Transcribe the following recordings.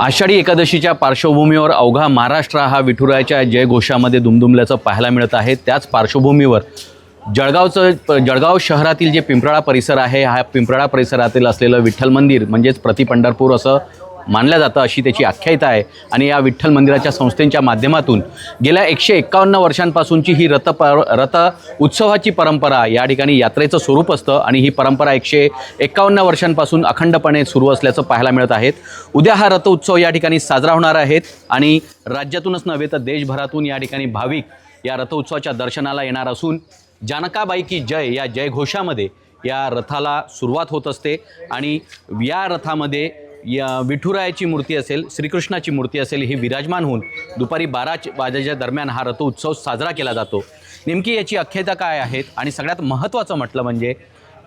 आषाढी एकादशीच्या पार्श्वभूमीवर अवघा महाराष्ट्र हा विठुरायाच्या जयघोषामध्ये दुमदुमल्याचं पाहायला मिळत आहे। त्याच पार्श्वभूमीवर जळगाव शहरातील जे पिंपराळा परिसर आहे, हा पिंपराळा परिसरातील असलेलं विठ्ठल मंदिर म्हणजेच प्रति पंढरपूर असं मानलं जातं, अशी त्याची आख्यायिका आहे। आणि या विठ्ठल मंदिराच्या संस्थेच्या माध्यमातून गेल्या 151 वर्षांपासूनची ही रथ उत्सवाची परंपरा या ठिकाणी यात्रेचं स्वरूप असतं आणि ही परंपरा 151 वर्षांपासून अखंडपणे सुरू असल्याचं पाहायला मिळत आहे। उद्या हा रथ उत्सव या ठिकाणी साजरा होणार आहे आणि राज्यातूनच नव्हे तर देशभरातून या ठिकाणी भाविक या रथ उत्सवाच्या दर्शनाला येणार असून जानकाबाई की जय या जयघोषामध्ये या रथाला सुरुवात होत असते। आणि या रथामध्ये या विठुरायाची मूर्ती असेल, श्रीकृष्णाची मूर्ती असेल, ही विराजमान होऊन दुपारी 12 वाजेच्या दरम्यान हा रथ उत्सव साजरा केला जातो। नेमकी याची आख्यायिका काय आहेत आणि सगळ्यात महत्त्वाचं म्हटलं म्हणजे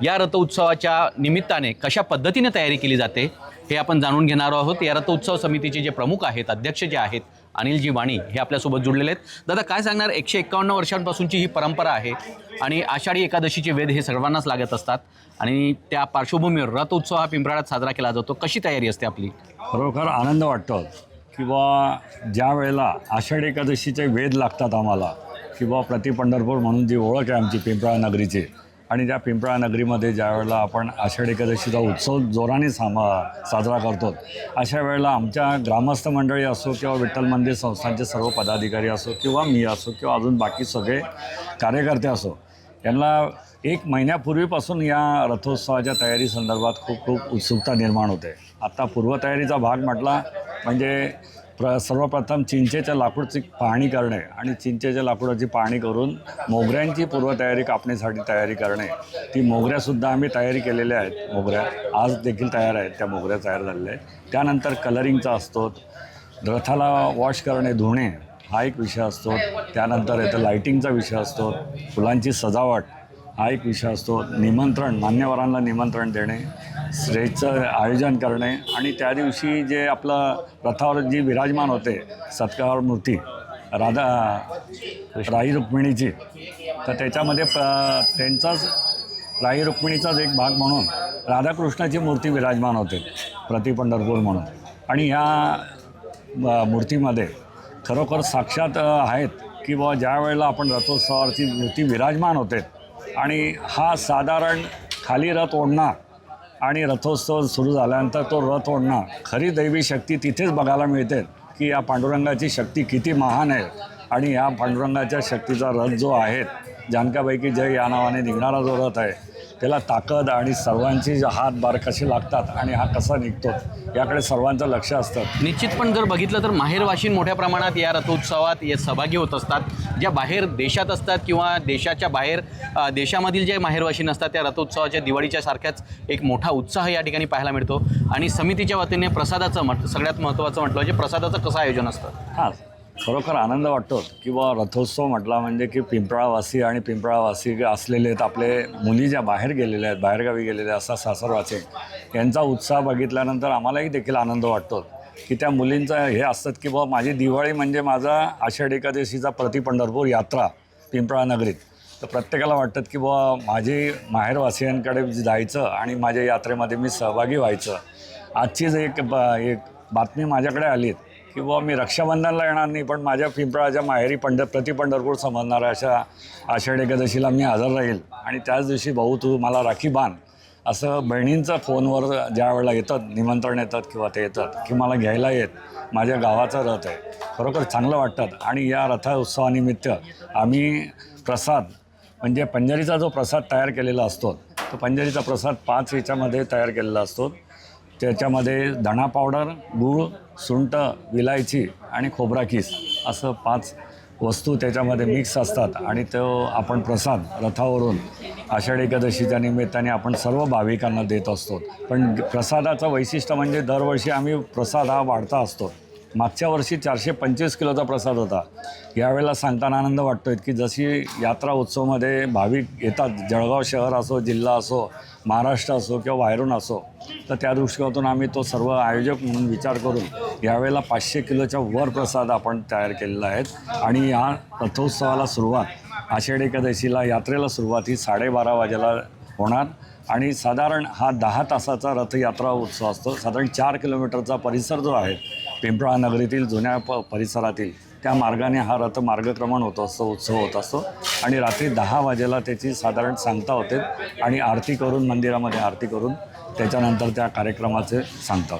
या रथ उत्सवाच्या निमित्ताने कशा पद्धतीने तयारी केली जाते हे आपण जाणून घेणार आहोत। या रथ उत्सव समितीचे जे प्रमुख आहेत, अध्यक्ष जे आहेत अनिलजी वाणी, हे आपल्यासोबत जुळलेले आहेत। दादा, काय सांगणार? 151 वर्षांपासूनची ही परंपरा आहे आणि आषाढी एकादशीचे वेध हे सर्वांनाच लागत असतात आणि त्या पार्श्वभूमीवर रथ उत्सव हा पिंपराळ्यात साजरा केला जातो। कशी तयारी असते आपली? खरोखर आनंद वाटतो किंवा ज्या वेळेला आषाढी एकादशीचे वेध लागतात आम्हाला, किंवा प्रति पंढरपूर म्हणून जी ओळख आहे आमची पिंपराळा नगरीची, आणि त्या पिंपराळा नगरीमध्ये ज्या वेळेला आपण आषाढी एकादशीचा उत्सव जोराने साजरा करतो, अशा वेळेला आमच्या ग्रामस्थ मंडळी असो किंवा विठ्ठल मंदिर संस्थांचे सर्व पदाधिकारी असो किंवा मी असो किंवा अजून बाकी सगळे कार्यकर्ते असो, यांना 1 महिन्यापूर्वीपासून या रथोत्सवाच्या तयारी संदर्भात खूप उत्सुकता निर्माण होते। आता पूर्वतयारीचा भाग म्हटला म्हणजे सर्वप्रथम चिंचेच्या लाकूडची पाहणी करणे आणि चिंचेच्या लाकूडाची पाहणी करून मोगऱ्यांची पूर्वतयारी, कापणीसाठी तयारी करणे। ती मोगऱ्यासुद्धा आम्ही तयारी केलेल्या आहेत, मोगऱ्या आज देखील तयार आहेत, त्या मोगऱ्या तयार झालेल्या आहेत। त्यानंतर कलरिंगचा असतो, रथाला वॉश करणे, धुणे हा एक विषय असतो। त्यानंतर येतं लाईटिंगचा विषय असतो, फुलांची सजावट हा एक विषय असतो, निमंत्रण, मान्यवरांना निमंत्रण देणे, स्टेजचं आयोजन करणे आणि त्या दिवशी जे आपलं रथावर जी विराजमान होते सत्कार मूर्ती राई रुक्मिणीची, तर त्याच्यामध्ये त्यांचाच राई रुक्मिणीचाच एक भाग म्हणून राधाकृष्णाची मूर्ती विराजमान होते प्रति पंढरपूर म्हणून। आणि ह्या मूर्तीमध्ये खरोखर साक्षात आहेत की बुवा ज्या वेळेला आपण रथोत्सवावरची मूर्ती विराजमान होते आणि हा साधारण खाली रथ ओढणार आणि रथोत्सव सुरू झाल्यानंतर तो रथ ओढणार, खरी दैवी शक्ती तिथेच बघायला मिळते की या पांडुरंगाची शक्ती किती महान आहे। आणि या पांडुरंगाच्या शक्तीचा रथ जो आहे, जानकाबाई की जय या नावाने निघणारा जो रथ आहे, त्याला ताकद आणि सर्वांची हात बार कसे लागतात आणि हा कसा निघतो याकडे सर्वांचं लक्ष असतं। निश्चित, पण जर बघितलं तर माहेरवाशीन मोठ्या प्रमाणात या रथोत्सवात सहभागी होत असतात, ज्या बाहेर देशात असतात किंवा देशाच्या बाहेर देशामधील जे माहेरवाशीन असतात, त्या रथोत्सवाच्या दिवाळीच्या सारख्याच एक मोठा उत्साह या ठिकाणी पाहायला मिळतो। आणि समितीच्या वतीने प्रसादाचं सगळ्यात महत्त्वाचं म्हटलं म्हणजे प्रसादाचं कसं आयोजन असतं? हां, खरोखर आनंद वाटतो किंवा रथोत्सव म्हटला म्हणजे की पिंपराळावासी आणि पिंपराळावासी असलेले आहेत आपले मुली ज्या बाहेर गेलेल्या आहेत, बाहेरगावी गेलेल्या असतात सासरवाचे, यांचा उत्साह बघितल्यानंतर आम्हालाही देखील आनंद वाटतो की त्या मुलींचं हे असतात की बाबा माझी दिवाळी म्हणजे माझा आषाढी एकादशीचा प्रति पंढरपूर यात्रा पिंपराळा नगरीत। तर प्रत्येकाला वाटतं की बाबा माझी माहेरवासियांकडे जायचं आणि माझ्या यात्रेमध्ये मी सहभागी व्हायचं। आजचीच एक बातमी माझ्याकडे आली की बुवा मी रक्षाबंधनला येणार नाही, पण माझ्या पिंपळाच्या माहेरी प्रति पंढरपूर समजणाऱ्या अशा आषाढी एकादशीला मी हजर राहील आणि त्याच दिवशी भाऊ तू मला राखी बांध, असं बहिणींचं फोनवर ज्या वेळेला येतात, निमंत्रण येतात किंवा ते येतात की मला घ्यायला येत, माझ्या गावाचा रथ आहे, खरोखर चांगलं वाटतात। आणि या रथोत्सवानिमित्त आम्ही प्रसाद म्हणजे पंढरीचा जो प्रसाद तयार केलेला असतो, तो पंढरीचा प्रसाद 5 याच्यामध्ये तयार केलेला असतो। त्याच्यामध्ये धणा पावडर, गूळ, सुंठ, विलायची आणि खोबरा किस असं 5 वस्तू त्याच्यामध्ये मिक्स असतात आणि तो आपण प्रसाद रथावरून आषाढी एकादशीच्या निमित्ताने आपण सर्व भाविकांना देत असतो। पण प्रसादाचं वैशिष्ट्य म्हणजे दरवर्षी आम्ही प्रसाद हा वाढता असतो। मागच्या वर्षी 425 किलोचा प्रसाद होता। यावेळेला सांगताना आनंद वाटतो की जशी यात्रा उत्सवमध्ये भाविक येतात, जळगाव शहर असो, जिल्हा असो, महाराष्ट्र असो किंवा बाहेरून असो, तर त्या दृष्टिकोनातून आम्ही तो सर्व आयोजक म्हणून विचार करून यावेळेला 500 किलोच्या वर प्रसाद आपण तयार केलेला आहे। आणि या रथोत्सवाला सुरुवात आषाढी एकादशीला यात्रेला सुरुवात ही 12:30 वाजेला होणार आणि साधारण हा 10 तासाचा रथयात्रा उत्सव असतो. साधारण 4 किलोमीटरचा परिसर जो आहे पिंपळा नगरीतील जुन्या परिसरातील त्या मार्गाने हा रथ मार्गक्रमण होत असतो, उत्सव होत असतो आणि रात्री 10 वाजेला त्याची साधारण सांगता होते आणि आरती करून मंदिरामध्ये आरती करून त्याच्यानंतर त्या कार्यक्रमाचे सांगतात.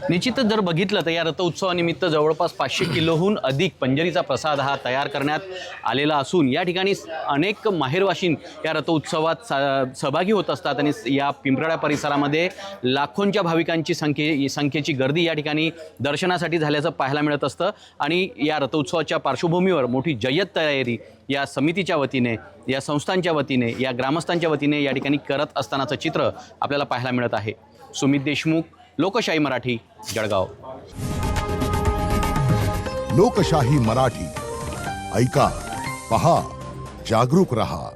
निश्चितच जर बघितलं तर या रथोत्सवानिमित्त जवळपास 500 किलोहून अधिक पंजरीचा प्रसाद हा तयार करण्यात आलेला असून या ठिकाणी अनेक माहेरवाशीण या रथोत्सवात सहभागी होत असतात आणि या पिंपराळा परिसरामध्ये लाखोंच्या भाविकांची संख्येची गर्दी या ठिकाणी दर्शनासाठी झाल्याचं पाहायला मिळत असतं. आणि या रथोत्सवाच्या पार्श्वभूमीवर मोठी जय्यत तयारी या समितीच्या वतीने, या संस्थांच्या वतीने, या ग्रामस्थांच्या वतीने या ठिकाणी करत असतानाचं चित्र आपल्याला पाहायला मिळत आहे. सुमित देशमुख, लोकशाही मराठी, जळगाव. लोकशाही मराठी ऐका, पहा, जागरूक रहा.